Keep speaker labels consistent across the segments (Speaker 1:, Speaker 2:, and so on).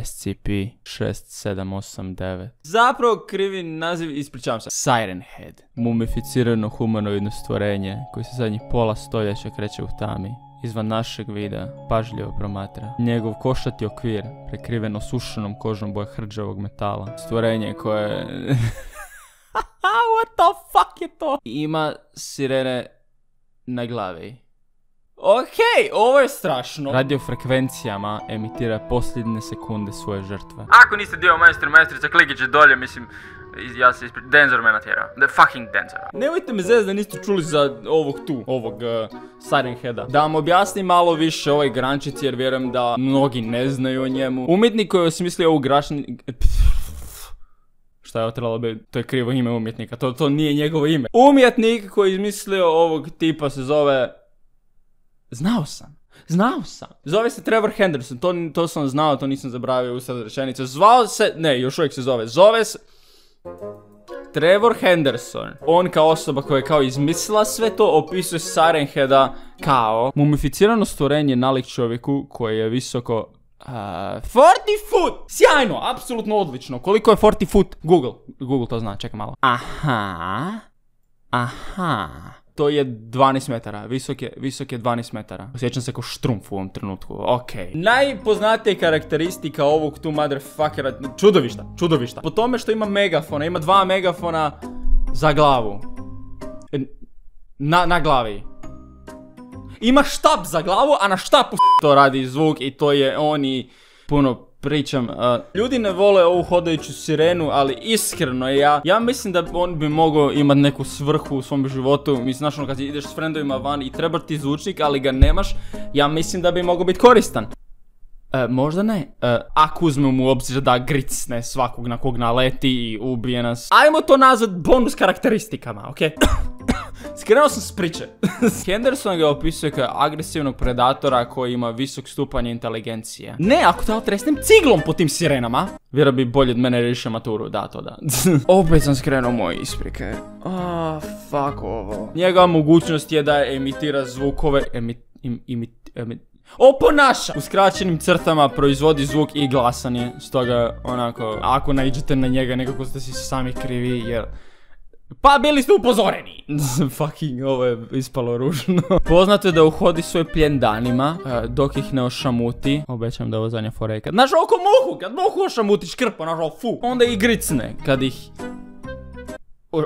Speaker 1: SCP-6789. Zapravo krivi naziv, ispričavam se. Siren Head. Mumificirano humanoidno stvorenje koje se zadnjih pola stoljeća kreće u tami. Izvan našeg vida pažljivo promatra. Njegov košati okvir, prekriveno sušenom kožom boje hrđavog metala. Stvorenje koje... What the fuck je to? Ima sirene na glavi. Okej, ovo je strašno. Radiofrekvencijama emitira posljednje sekunde svoje žrtve. Ako niste dio majstrica, klikiće dolje, mislim... Ja se Denzer me natjerao. The fucking Denzer. Nemojte me zezati da niste čuli za ovog Siren Heada. Da vam objasnim malo više ovaj grančic jer vjerujem da mnogi ne znaju o njemu. Umjetnik koji je osmislio ovu šta je trebalo biti? To je krivo ime umjetnika. To nije njegovo ime. Umjetnik koji je izmislio ovog tipa se zove... Znao sam. Zove se Trevor Henderson. To sam znao, to nisam zaboravio usred rečenice. Zvao se... Ne, još uvijek se zove. Zove se... Trevor Henderson. On kao osoba koja je kao izmislila sve to opisuje Siren Heada kao mumificirano stvorenje nalik čovjeku koji je visoko 40 foot! Sjajno, apsolutno odlično. Koliko je 40 foot? Google to zna, čekaj malo. Aha. To je 12 metara, visok je 12 metara. Osjećam se kao štrumpf u ovom trenutku, okej. Najpoznatija karakteristika ovog tu motherfuckera, čudovišta. Po tome što ima megafona, ima 2 megafona za glavu. Na glavi. Ima štap za glavu, a na štapu to radi zvuk i to je oni puno pričam. Ljudi ne vole ovu hodajuću sirenu, ali iskreno ja mislim da on bi mogao imati neku svrhu u svom životu. Mislim, znaš ono kad ideš s frendovima van i treba ti zvučnik, ali ga nemaš, ja mislim da bi mogao biti koristan. Možda ne. Ako uzmemo u obzir da gricne svakog na kog naleti i ubije nas. Ajmo to nazvat bonus karakteristikama, okej? Skrenuo sam s priče. Henderson ga opisuje kao agresivnog predatora koji ima visok stupanj inteligencije. Ne, ako te otresnem ciglom po tim sirenama. Vjera bi bolje od mene riješio maturu, da. Opet sam skrenuo moje isprike. Fuck ovo. Njegova mogućnost je da emitira zvukove, oponaša! U skraćenim crtama proizvodi zvuk i glasan je. Stoga, onako, ako naiđete na njega, nekako ste si sami krivi, jer... Pa bili ste upozoreni! Fucking, ovo je ispalo ružno. Poznato je da uhodi svoj plijen danima, dok ih ne ošamuti. Obećam da je ovo zadnja foreka. Znaš, oko muhu! Kad muhu ošamuti škrpo, znaš, fu! Onda ih gricne, kad ih...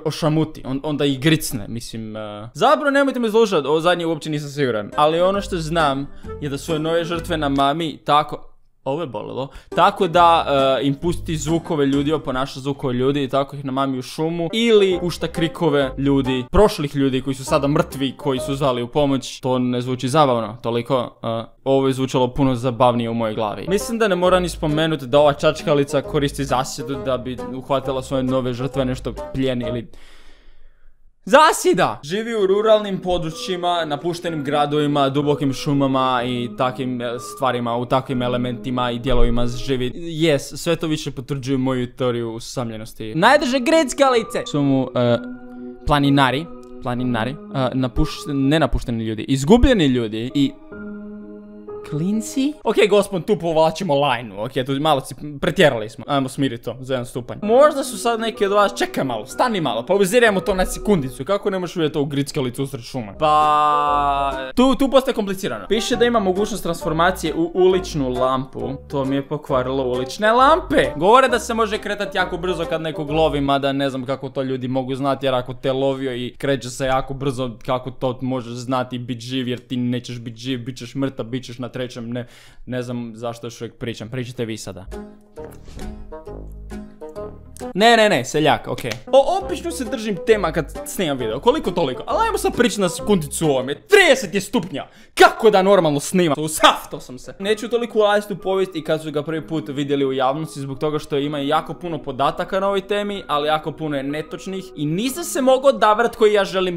Speaker 1: ošamuti, onda ih gricne, mislim... Zapravo nemojte me slušati, ovo zadnje uopće nisam siguran. Ali ono što znam je da svoje nove žrtve na mami tako... Ovo je bolilo. Tako da im pusti zvukove ljudi, oponaša zvukove ljudi i tako ih namami u šumu. Ili pušta krikove ljudi, prošlih ljudi koji su sada mrtvi, koji su zvali u pomoć. To ne zvuči zabavno, toliko. Ovo je zvučalo puno zabavnije u mojoj glavi. Mislim da ne mora ni spomenuti da ova čačkalica koristi zasjedu da bi uhvatila svoje nove žrtve, nešto plijeni ili... Zasjeda! Živi u ruralnim područjima, napuštenim gradovima, dubokim šumama i takvim stvarima, u takvim elementima i dijelovima živi. Yes, sve to više potvrđuju moju teoriju usamljenosti. Najdrže grickalice su mu planinari, nenapušteni ljudi, izgubljeni ljudi i... Klinci? Okej, gospod, tu povlačimo lajnu, okej, tu malo pretjerali smo. Ajmo smiriti to za 1 stupanj. Možda su sad neki od vas, čekaj malo, stani malo, pa obzirajmo to na sekundicu. Kako ne možeš vidjeti to u grickalicu usred šuma? Pa... Tu postaje komplicirano. Piše da ima mogućnost transformacije u uličnu lampu. To mi je pokvarilo ulične lampe. Govore da se može kretati jako brzo kad nekog lovi, mada ne znam kako to ljudi mogu znati, jer ako te lovio i kreće se jako brzo, kako to možeš znati i bit živ, jer ti nećeš bit živ, bit ćeš mrtav, bit ćeš na trećem, ne znam zašto još uvijek pričam, pričajte vi sada. Ne, seljak, okej. Obično se držim tema kad snimam video, koliko toliko, ali ajmo sad pričati na sekundicu o ovome. 30 je stupnja, kako da normalno snimam? Usafto sam se. Neću toliko ulaziti u povijest i kad su ga prvi put vidjeli u javnosti, zbog toga što ima jako puno podataka na ovoj temi, ali jako puno je netočnih i nisam se mogao odabrati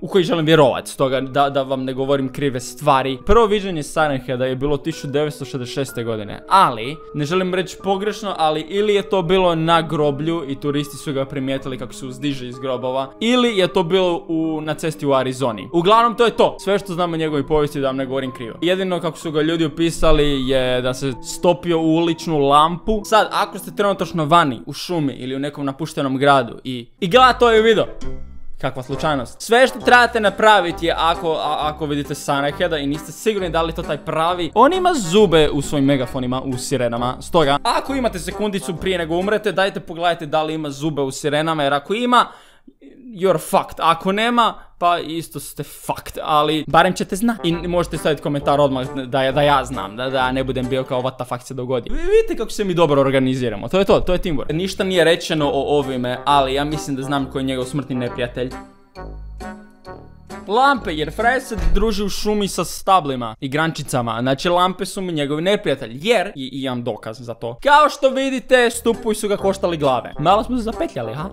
Speaker 1: u koji želim vjerovati, stoga da vam ne govorim krive stvari. Prvo viđenje Siren Heada je bilo 1966. godine, ali, ne želim reći pogrešno, ali ili je to bilo na groblju i turisti turisti su ga primijetili kako se uzdiže iz grobova, ili je to bilo na cesti u Arizoni. Uglavnom to je to. Sve što znamo o njegovoj povijesti, da vam ne govorim krivo. Jedino kako su ga ljudi opisali je da se stopio u uličnu lampu. Sad, ako ste trenutačno vani, u šumi ili u nekom napuštenom gradu i gledate ovaj video, kakva slučajnost. Sve što trebate napraviti je ako vidite Sirenheada i niste sigurni da li to taj pravi, on ima zube u svojim megafonima, u sirenama. Stoga, ako imate sekundicu prije nego umrete, dajte pogledajte da li ima zube u sirenama, jer ako ima, you're fucked. Ako nema, pa isto ste fucked, ali barem ćete znati. I možete staviti komentar odmah da ja znam, da ne budem bio kao what the fuck se dogodi. Vidite kako se mi dobro organiziramo, to je teamwork. Ništa nije rečeno o ovime, ali ja mislim da znam koji je njegov smrtni neprijatelj. Lampe, jer frajer se druži u šumi sa stablima i grančicama. Znači lampe su mi njegovi neprijatelj, jer, i imam dokaz za to, kao što vidite, stupovi su ga koštali glave. Malo smo se zapetljali, ha?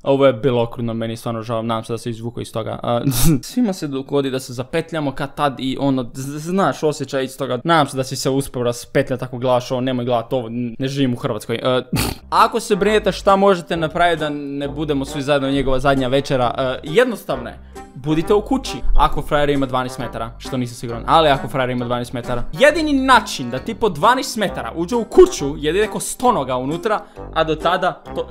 Speaker 1: Ovo je bilo okrutno, meni stvarno žao, nadam se da se izvuko iz toga. Svima se dogodi da se zapetljamo kad tad i ono, znaš osjećaj iz toga. Nadam se da si se uspio raspetljati ako gledaš ovo, nemoj gledati ovo, ne živim u Hrvatskoj. Ako se brinete šta možete napraviti da ne budemo svi zajedno njegova zadnja večera, jednostavno je. Budite u kući, ako frajer ima 12 metara, što nisam siguran, ali ako frajer ima 12 metara. Jedini način da ti po 12 metara uđe u kuću je da ide ko stonoga unutra, a do tada to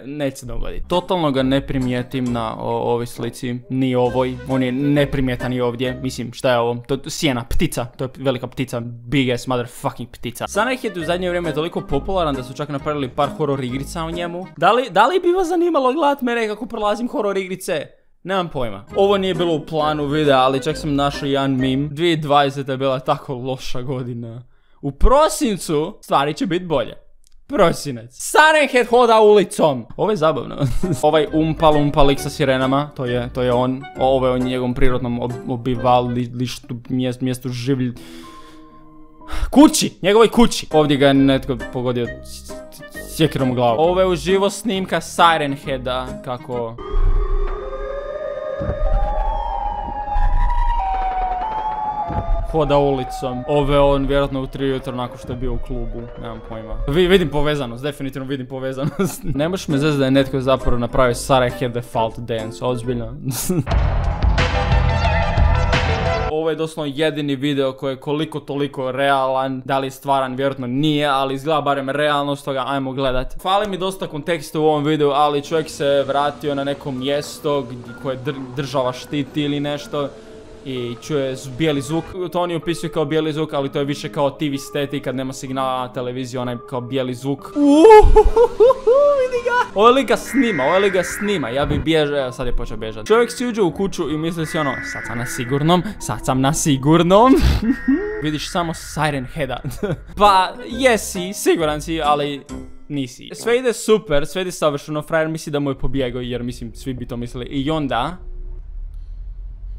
Speaker 1: neće se dogoditi. Totalno ga ne primijetim na ovoj slici, ni ovoj, on je neprimjetan i ovdje. Mislim, šta je ovo? To je sjena, ptica, to je velika ptica, big ass motherfucking ptica. Sirenhead u zadnje vrijeme je toliko popularan da su čak napravili par horror igrica o njemu. Da li bi vas zanimalo gledat mene kako prolazim horror igrice? Nemam pojma. Ovo nije bilo u planu videa, ali čak sam našao jedan meme. 2020 je bila tako loša godina. U prosincu stvari će biti bolje. Prosinac. Sirenhead hoda ulicom. Ovo je zabavno. Ovaj umpa lik sa sirenama, to je on. Ovo je o njegovom prirodnom obivalištu, mjestu življi. Kući, njegovoj kući. Ovdje ga je netko pogodio sjekirom u glavu. Ovo je uživo snimka Sirenheada, kako... hoda ulicom. Ove on vjerojatno u 3 ujutro nakon što je bio u klubu. Nemam pojma. Vidim povezanost, definitivno vidim povezanost. Ne možeš me zezati da je netko zapravo napravio Sirenhead default dance, ozbiljno. Ovo je doslovno jedini video koji je koliko toliko realan. Da li je stvaran, vjerojatno nije, ali izgleda barem realno, stoga ajmo gledat. Fali mi dosta konteksta u ovom videu, ali čovjek se vratio na neko mjesto koje država štiti ili nešto. I čuje bijeli zvuk, to oni opisuju kao bijeli zvuk, ali to je više kao TV stati kad nema signala na televiziji, onaj kao bijeli zvuk. Vidi ga! Ovo li ga snima, ja bi bježao, evo sad je počeo bježati. Čovjek si uđe u kuću i misli si ono, sad sam na sigurnom. Vidiš samo Sirenheada. Pa jesi, siguran si, ali... nisi. Sve ide super, sve ide savršeno, frajer misli da mu je pobjegao, jer mislim svi bi to mislili. I onda...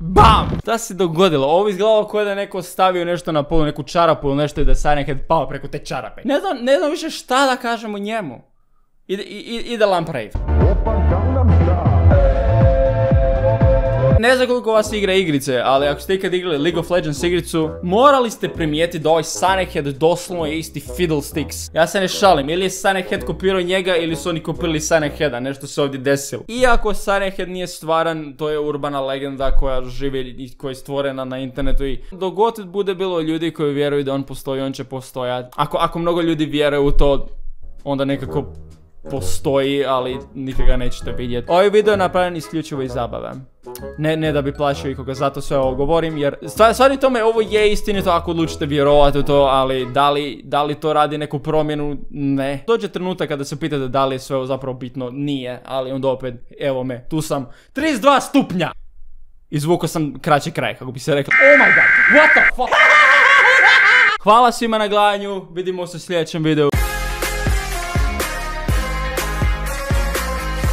Speaker 1: BAM! Šta se dogodilo? Ovo izgledalo kao da je neko stavio nešto na polu, neku čarapu ili nešto i da je Sirenhead pao preko te čarape. Ne znam više šta da kažemo njemu. Ide Lamp Rave. Ne znam koliko vas igra igrice, ali ako ste ikad igrali League of Legends igricu, morali ste primijetiti da ovaj Sirenhead doslovno je isti Fiddlesticks. Ja se ne šalim, ili je Sirenhead kopirao njega ili su oni kopirali Sirenheada, nešto se ovdje desilo. Iako Sirenhead nije stvaran, to je urbana legenda koja živi i koja je stvorena na internetu i dok god bude bilo ljudi koji vjeruju da on postoji, on će postojati. Ako mnogo ljudi vjeruje u to, onda nekako postoji, ali nikad ga nećete vidjeti. Ovaj video je napravljen isključivo iz zabave. Ne da bi plašio ikoga, zato sve ovo govorim, jer stvarno tome ovo je istinito ako odlučite vjerovati u to, ali da li to radi neku promjenu? Ne. Dođe trenutak kada se pitate da li je sve ovo zapravo bitno, nije, ali onda opet, evo me, tu sam, 32 stupnja! Izvukao sam kraći kraj, kako bi se reklo. Oh my god, what the fuck? Hvala svima na gledanju, vidimo se u sljedećem videu.